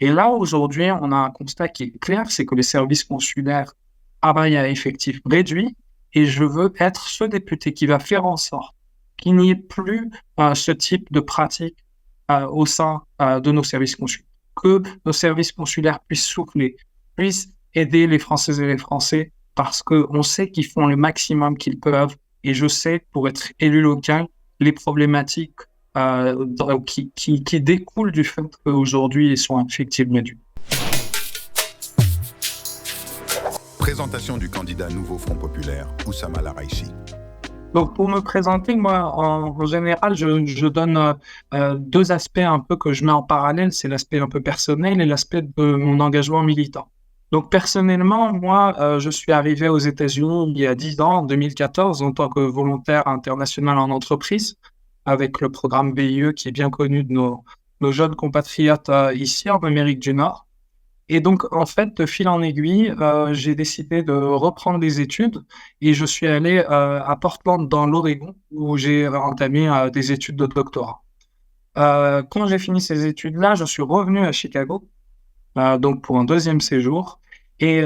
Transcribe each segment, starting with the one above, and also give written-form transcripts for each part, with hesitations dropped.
Et là, aujourd'hui, on a un constat qui est clair, c'est que les services consulaires travaillent à effectif réduit et je veux être ce député qui va faire en sorte qu'il n'y ait plus ce type de pratique au sein de nos services consulaires, que nos services consulaires puissent souffler, puissent aider les Françaises et les Français parce qu'on sait qu'ils font le maximum qu'ils peuvent et je sais, pour être élu local, les problématiques qui découlent du fait qu'aujourd'hui, ils sont effectivement réduits. Présentation du candidat Nouveau Front Populaire, Oussama Laraïchi. Donc, pour me présenter, moi, en général, je donne deux aspects un peu que je mets en parallèle. C'est l'aspect un peu personnel et l'aspect de mon engagement militant. Donc, personnellement, moi, je suis arrivé aux États-Unis il y a 10 ans, en 2014, en tant que volontaire international en entreprise, avec le programme VIE qui est bien connu de nos jeunes compatriotes ici en Amérique du Nord. Et donc, en fait, de fil en aiguille, j'ai décidé de reprendre des études et je suis allé à Portland, dans l'Oregon, où j'ai entamé des études de doctorat. Quand j'ai fini ces études-là, je suis revenu à Chicago, donc pour un deuxième séjour. Et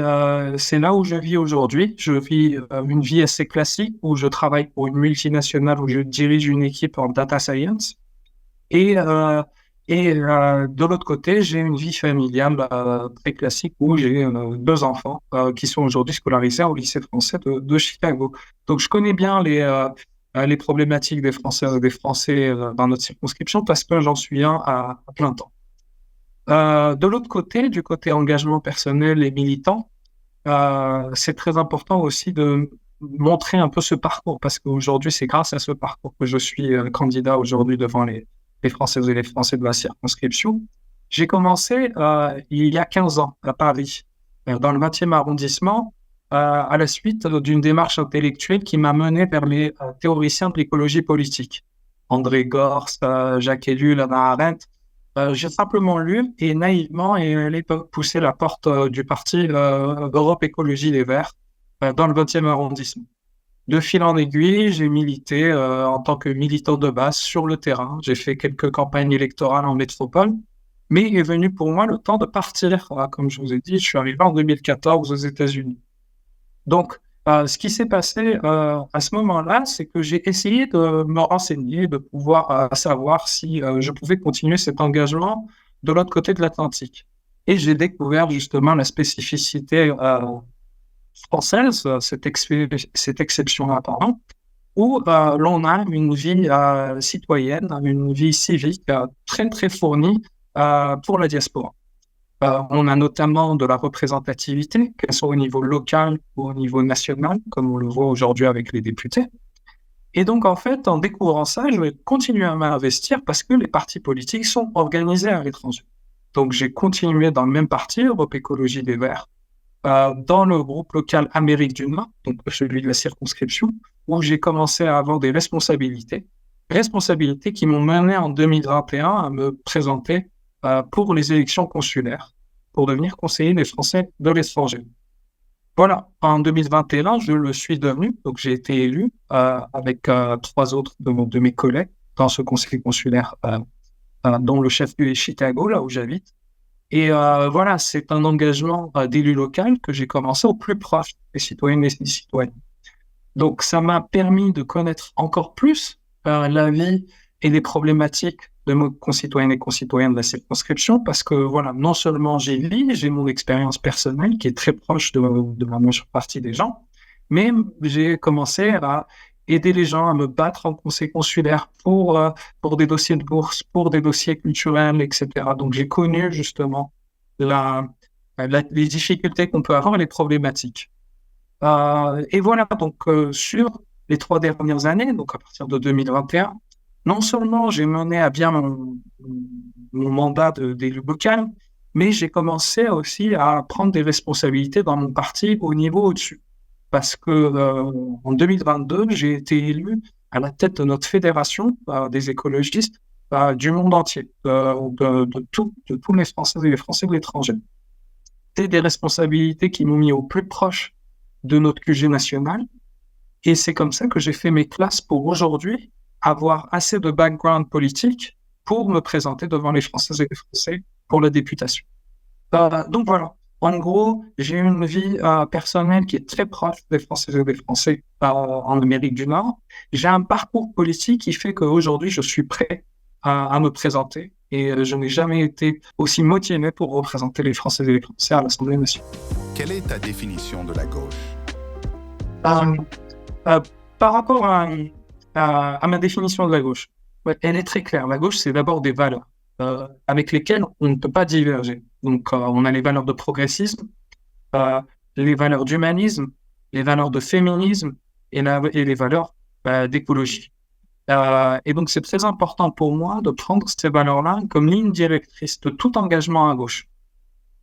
c'est là où je vis aujourd'hui. Je vis une vie assez classique où je travaille pour une multinationale où je dirige une équipe en data science. Et de l'autre côté, j'ai une vie familiale très classique où j'ai deux enfants qui sont aujourd'hui scolarisés au lycée français de Chicago. Donc, je connais bien les problématiques des Français dans notre circonscription parce que j'en suis un à plein temps. De l'autre côté, du côté engagement personnel et militant, c'est très important aussi de montrer un peu ce parcours parce qu'aujourd'hui, c'est grâce à ce parcours que je suis candidat aujourd'hui devant les Françaises et les Français de la circonscription. J'ai commencé il y a 15 ans à Paris, dans le 20e arrondissement, à la suite d'une démarche intellectuelle qui m'a mené vers les théoriciens de l'écologie politique. André Gorz, Jacques Ellul, Hannah Arendt. J'ai simplement lu et naïvement et à l'époque poussé la porte du parti Europe Écologie Les Verts dans le 20e arrondissement. De fil en aiguille, j'ai milité en tant que militant de base sur le terrain. J'ai fait quelques campagnes électorales en métropole, mais il est venu pour moi le temps de partir. Comme je vous ai dit, je suis arrivé en 2014 aux États-Unis. Donc, ce qui s'est passé à ce moment-là, c'est que j'ai essayé de me renseigner, de pouvoir savoir si je pouvais continuer cet engagement de l'autre côté de l'Atlantique. Et j'ai découvert justement la spécificité française, cette exception-là, pardon, où l'on a une vie citoyenne, une vie civique très, très fournie pour la diaspora. On a notamment de la représentativité, qu'elle soit au niveau local ou au niveau national, comme on le voit aujourd'hui avec les députés. Et donc, en fait, en découvrant ça, je vais continuer à m'investir parce que les partis politiques sont organisés à l'étranger. Donc, j'ai continué dans le même parti, Europe Écologie Les Verts, dans le groupe local Amérique du Nord, donc celui de la circonscription, où j'ai commencé à avoir des responsabilités qui m'ont mené en 2021 à me présenter pour les élections consulaires, pour devenir conseiller des Français de l'étranger. Voilà, en 2021, je le suis devenu, donc j'ai été élu avec trois autres de mes collègues dans ce conseil consulaire, dont le chef-lieu est Chicago, là où j'habite. Et voilà, c'est un engagement d'élu local que j'ai commencé au plus proche des citoyennes et des citoyens. Donc, ça m'a permis de connaître encore plus la vie et les problématiques de mes concitoyennes et concitoyens de la circonscription parce que, voilà, non seulement j'ai mon expérience personnelle qui est très proche de la majeure partie des gens, mais j'ai commencé à aider les gens à me battre en conseil consulaire pour des dossiers de bourse, pour des dossiers culturels, etc. Donc, j'ai connu justement les difficultés qu'on peut avoir et les problématiques. Et voilà, donc sur les 3 dernières années, donc à partir de 2021, non seulement j'ai mené à bien mon mandat d'élu local, mais j'ai commencé aussi à prendre des responsabilités dans mon parti au niveau au-dessus. Parce que en 2022, j'ai été élu à la tête de notre fédération des écologistes du monde entier, de tous les Français et les Français de l'étranger. C'était des responsabilités qui m'ont mis au plus proche de notre QG national. Et c'est comme ça que j'ai fait mes classes pour aujourd'hui avoir assez de background politique pour me présenter devant les Françaises et les Français pour la députation. Donc voilà. En gros, j'ai une vie personnelle qui est très proche des Françaises et des Français en Amérique du Nord. J'ai un parcours politique qui fait qu'aujourd'hui, je suis prêt à me présenter et je n'ai jamais été aussi motivé pour représenter les Françaises et les Français à l'Assemblée nationale. Quelle est ta définition de la gauche? Euh, euh, Par rapport à ma définition de la gauche, ouais, elle est très claire. La gauche, c'est d'abord des valeurs avec lesquelles on ne peut pas diverger. Donc, on a les valeurs de progressisme, euh, les valeurs d'humanisme, les valeurs de féminisme et les valeurs d'écologie. Et donc, c'est très important pour moi de prendre ces valeurs-là comme ligne directrice de tout engagement à gauche.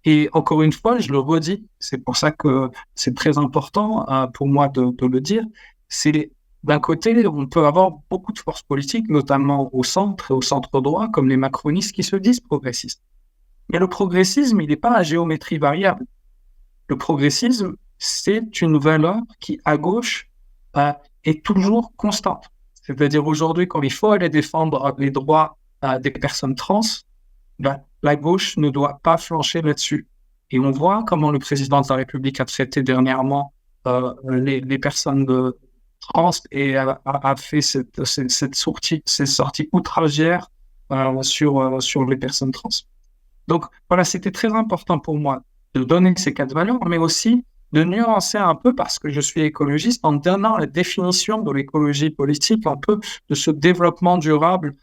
Et encore une fois, je le redis, c'est pour ça que c'est très important pour moi de le dire, c'est d'un côté, on peut avoir beaucoup de forces politiques, notamment au centre et au centre droit, comme les macronistes qui se disent progressistes. Mais le progressisme, il n'est pas à géométrie variable. Le progressisme, c'est une valeur qui, à gauche, est toujours constante. C'est-à-dire aujourd'hui, quand il faut aller défendre les droits des personnes trans, la gauche ne doit pas flancher là-dessus. Et on voit comment le président de la République a traité dernièrement les personnes trans et a fait ces sorties outragières sur les personnes trans. Donc voilà, c'était très important pour moi de donner ces quatre valeurs, mais aussi de nuancer un peu, parce que je suis écologiste, en donnant la définition de l'écologie politique, un peu de ce développement durable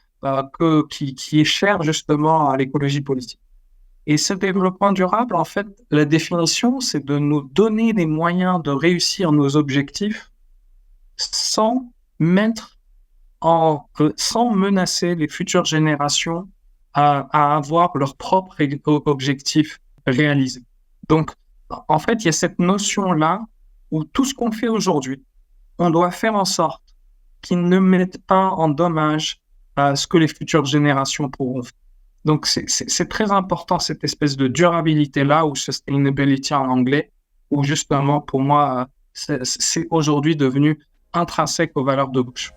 qui est cher justement à l'écologie politique. Et ce développement durable, en fait, la définition, c'est de nous donner les moyens de réussir nos objectifs sans sans menacer les futures générations à avoir leurs propres objectifs réalisés. Donc, en fait, il y a cette notion-là où tout ce qu'on fait aujourd'hui, on doit faire en sorte qu'ils ne mettent pas en dommage ce que les futures générations pourront faire. Donc, c'est très important, cette espèce de durabilité-là, ou sustainability en anglais, où justement, pour moi, c'est aujourd'hui devenu intrinsèque aux valeurs de gauche.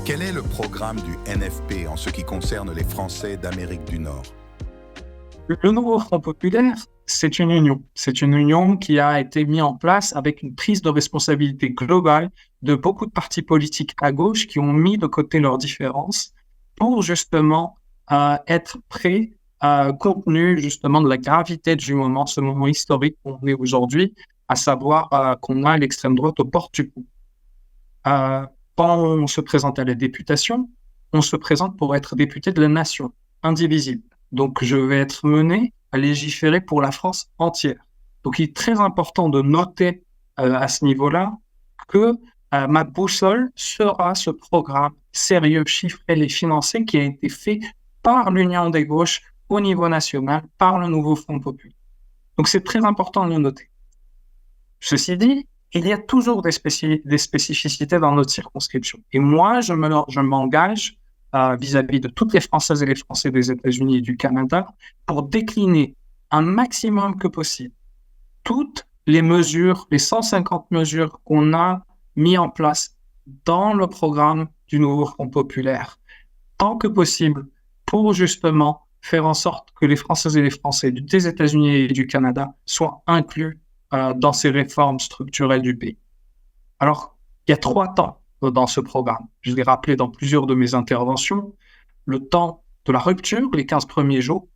Quel est le programme du NFP en ce qui concerne les Français d'Amérique du Nord? Le nouveau Front populaire, c'est une union. C'est une union qui a été mise en place avec une prise de responsabilité globale de beaucoup de partis politiques à gauche qui ont mis de côté leurs différences pour justement être prêts, compte tenu justement de la gravité du moment, ce moment historique qu'on est aujourd'hui, à savoir qu'on a l'extrême droite aux portes du coup. Quand on se présente à la députation, on se présente pour être député de la nation, indivisible. Donc, je vais être mené à légiférer pour la France entière. Donc, il est très important de noter à ce niveau-là que ma boussole sera ce programme sérieux, chiffré et financé qui a été fait par l'Union des gauches au niveau national, par le nouveau Front populaire. Donc, c'est très important de le noter. Ceci dit, il y a toujours des spécificités dans notre circonscription. Et moi, je m'engage vis-à-vis de toutes les Françaises et les Français des États-Unis et du Canada pour décliner un maximum que possible toutes les mesures, les 150 mesures qu'on a mis en place dans le programme du nouveau Front populaire, tant que possible, pour justement faire en sorte que les Françaises et les Français des États-Unis et du Canada soient inclus dans ces réformes structurelles du pays. Alors, il y a 3 temps dans ce programme. Je l'ai rappelé dans plusieurs de mes interventions. Le temps de la rupture, les 15 premiers jours,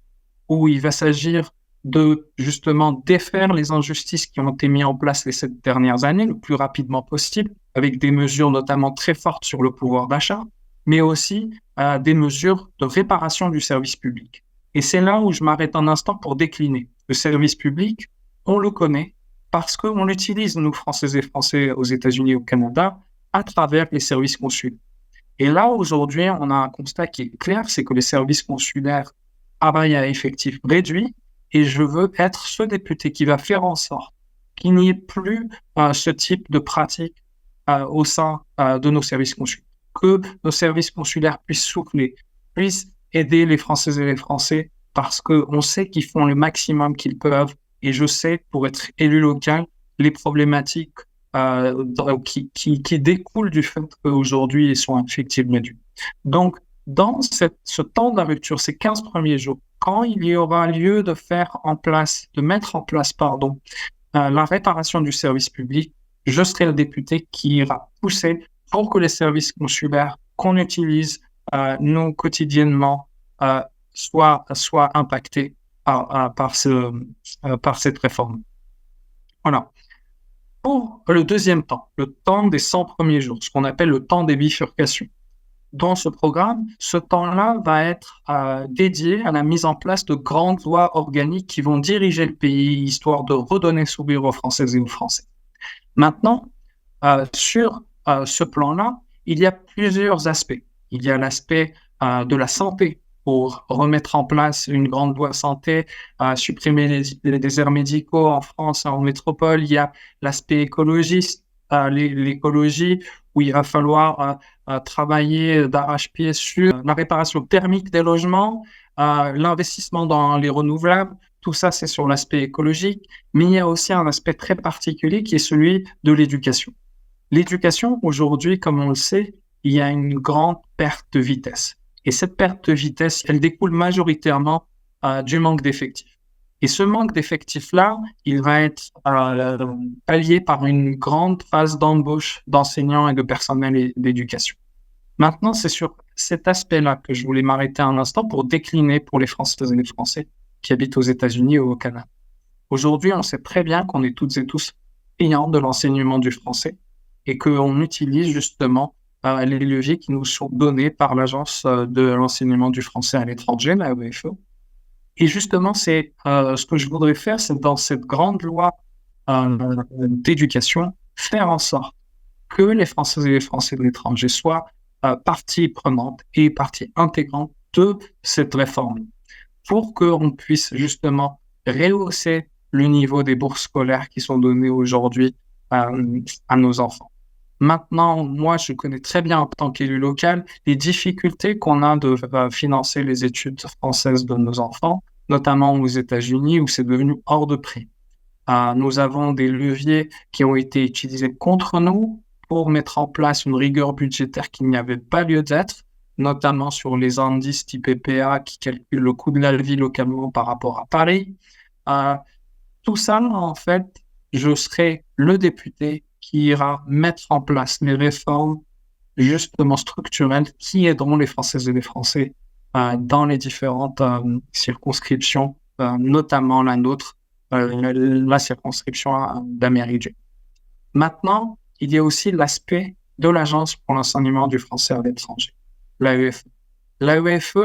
où il va s'agir de justement défaire les injustices qui ont été mises en place les 7 dernières années le plus rapidement possible, avec des mesures notamment très fortes sur le pouvoir d'achat, mais aussi des mesures de réparation du service public. Et c'est là où je m'arrête un instant pour décliner. Le service public, on le connaît parce qu'on l'utilise, nous, Françaises et Français, aux États-Unis et au Canada, à travers les services consulaires. Et là, aujourd'hui, on a un constat qui est clair, c'est que les services consulaires travaillent à effectif réduit, et je veux être ce député qui va faire en sorte qu'il n'y ait plus ce type de pratique au sein de nos services consulaires, que nos services consulaires puissent souffler, puissent aider les Françaises et les Français, parce qu'on sait qu'ils font le maximum qu'ils peuvent, et je sais, pour être élu local, les problématiques qui découlent du fait qu'aujourd'hui, ils sont effectivement réduits. Donc, dans ce temps de la rupture, ces 15 premiers jours, quand il y aura lieu de mettre en place, la réparation du service public, je serai le député qui ira pousser pour que les services consulaires qu'on utilise nous quotidiennement soient impactés par cette réforme. Voilà. Pour le deuxième temps, le temps des 100 premiers jours, ce qu'on appelle le temps des bifurcations. Dans ce programme, ce temps-là va être dédié à la mise en place de grandes lois organiques qui vont diriger le pays, histoire de redonner sourire aux Françaises et aux Français. Maintenant, sur ce plan-là, il y a plusieurs aspects. Il y a l'aspect de la santé, pour remettre en place une grande loi santé, supprimer les déserts médicaux en France, en métropole. Il y a l'aspect écologiste, l'écologie, où il va falloir travailler d'arrache-pied sur la réparation thermique des logements, l'investissement dans les renouvelables. Tout ça, c'est sur l'aspect écologique, mais il y a aussi un aspect très particulier qui est celui de l'éducation. L'éducation, aujourd'hui, comme on le sait, il y a une grande perte de vitesse. Et cette perte de vitesse, elle découle majoritairement du manque d'effectifs. Et ce manque d'effectifs-là, il va être pallié par une grande phase d'embauche d'enseignants et de personnel d'éducation. Maintenant, c'est sur cet aspect-là que je voulais m'arrêter un instant pour décliner pour les Françaises et les Français qui habitent aux États-Unis ou au Canada. Aujourd'hui, on sait très bien qu'on est toutes et tous payants de l'enseignement du français et qu'on utilise justement les leviers qui nous sont donnés par l'Agence de l'enseignement du français à l'étranger, la l'AEFE. Et justement, c'est ce que je voudrais faire, c'est dans cette grande loi d'éducation, faire en sorte que les Françaises et les Français de l'étranger soient partie prenante et partie intégrante de cette réforme, pour qu'on puisse justement rehausser le niveau des bourses scolaires qui sont données aujourd'hui à nos enfants. Maintenant, moi, je connais très bien en tant qu'élu local les difficultés qu'on a de financer les études françaises de nos enfants, notamment aux États-Unis où c'est devenu hors de prix. Nous avons des leviers qui ont été utilisés contre nous pour mettre en place une rigueur budgétaire qui n'y avait pas lieu d'être, notamment sur les indices type PPA qui calculent le coût de la vie localement par rapport à Paris. Tout ça, en fait, je serai le député qui ira mettre en place les réformes justement structurelles qui aideront les Françaises et les Français dans les différentes circonscriptions, notamment la nôtre, la circonscription d'Amérique du Nord. Maintenant, il y a aussi l'aspect de l'Agence pour l'enseignement du français à l'étranger, l'AEFE. L'AEFE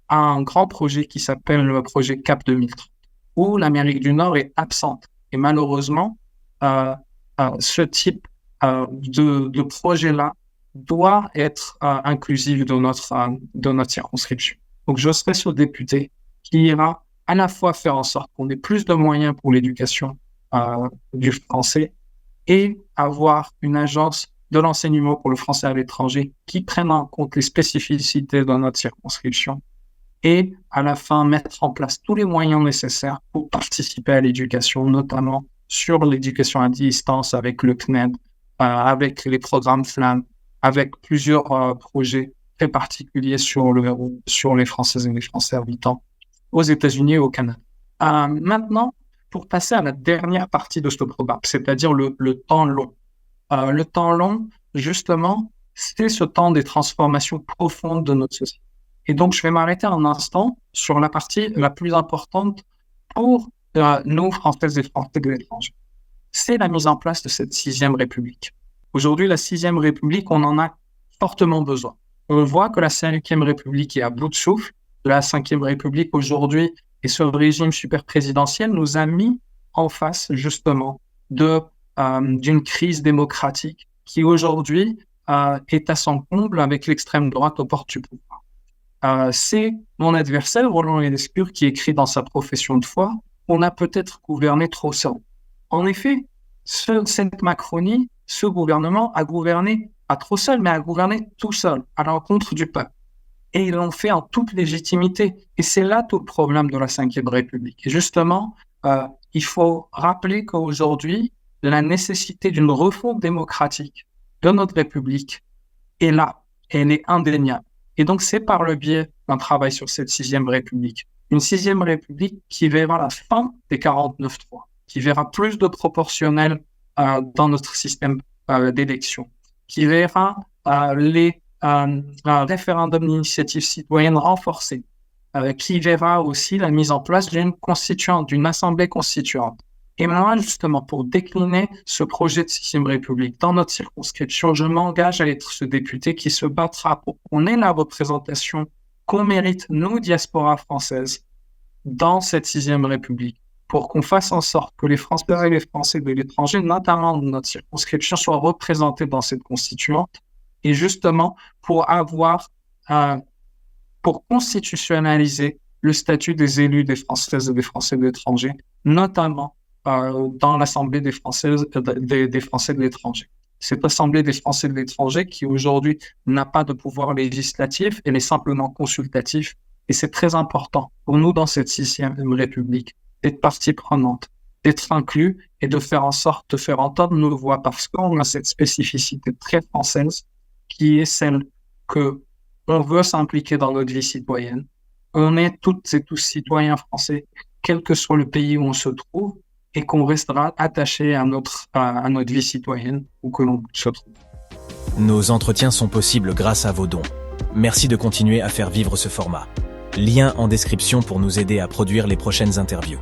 a un grand projet qui s'appelle le projet CAP 2030, où l'Amérique du Nord est absente. Et malheureusement, ce type de projet-là doit être inclusif de notre circonscription. Donc, je serai ce député qui ira à la fois faire en sorte qu'on ait plus de moyens pour l'éducation du français et avoir une agence de l'enseignement pour le français à l'étranger qui prenne en compte les spécificités de notre circonscription et à la fin mettre en place tous les moyens nécessaires pour participer à l'éducation, notamment sur l'éducation à distance avec le CNED, avec les programmes FLAM, avec plusieurs projets très particuliers sur les Françaises et les Français habitant aux États-Unis et au Canada. Maintenant, pour passer à la dernière partie de ce programme, c'est-à-dire le temps long. Le temps long, justement, c'est ce temps des transformations profondes de notre société. Et donc, je vais m'arrêter un instant sur la partie la plus importante pour nous, Françaises et Français de l'étranger. C'est la mise en place de cette 6e République. Aujourd'hui, la 6e République, on en a fortement besoin. On voit que la 5e République est à bout de souffle. La 5e République, aujourd'hui, et ce régime super présidentiel nous a mis en face, justement, d'une crise démocratique qui, aujourd'hui, est à son comble avec l'extrême droite aux portes du pouvoir. C'est mon adversaire, Roland Lescure, qui écrit dans sa profession de foi, on a peut-être gouverné trop seul. En effet, cette Macronie, ce gouvernement a gouverné, pas trop seul, mais a gouverné tout seul, à l'encontre du peuple. Et ils l'ont fait en toute légitimité. Et c'est là tout le problème de la 5e République. Et justement, il faut rappeler qu'aujourd'hui, la nécessité d'une refonte démocratique de notre République est là. Elle est indéniable. Et donc, c'est par le biais d'un travail sur cette 6e République une sixième république qui verra la fin des 49.3, qui verra plus de proportionnel dans notre système d'élection, qui verra les référendums d'initiative citoyenne renforcés, qui verra aussi la mise en place d'une assemblée constituante. Et moi, justement, pour décliner ce projet de sixième république dans notre circonscription, je m'engage à être ce député qui se battra pour qu'on ait la représentation qu'on mérite, nous, diaspora française, dans cette sixième république, pour qu'on fasse en sorte que les Français et les Français de l'étranger, notamment de notre circonscription, soient représentés dans cette constituante, et justement pour pour constitutionnaliser le statut des élus des Françaises et des Français de l'étranger, notamment dans l'Assemblée des Français de l'étranger. Cette Assemblée des Français de l'étranger qui aujourd'hui n'a pas de pouvoir législatif, elle est simplement consultative. Et c'est très important pour nous dans cette sixième République d'être partie prenante, d'être inclus et de faire en sorte de faire entendre nos voix parce qu'on a cette spécificité très française qui est celle que on veut s'impliquer dans notre vie citoyenne. On est toutes et tous citoyens français, quel que soit le pays où on se trouve, et qu'on restera attaché à notre vie citoyenne où que l'on se trouve. Nos entretiens sont possibles grâce à vos dons. Merci de continuer à faire vivre ce format. Lien en description pour nous aider à produire les prochaines interviews.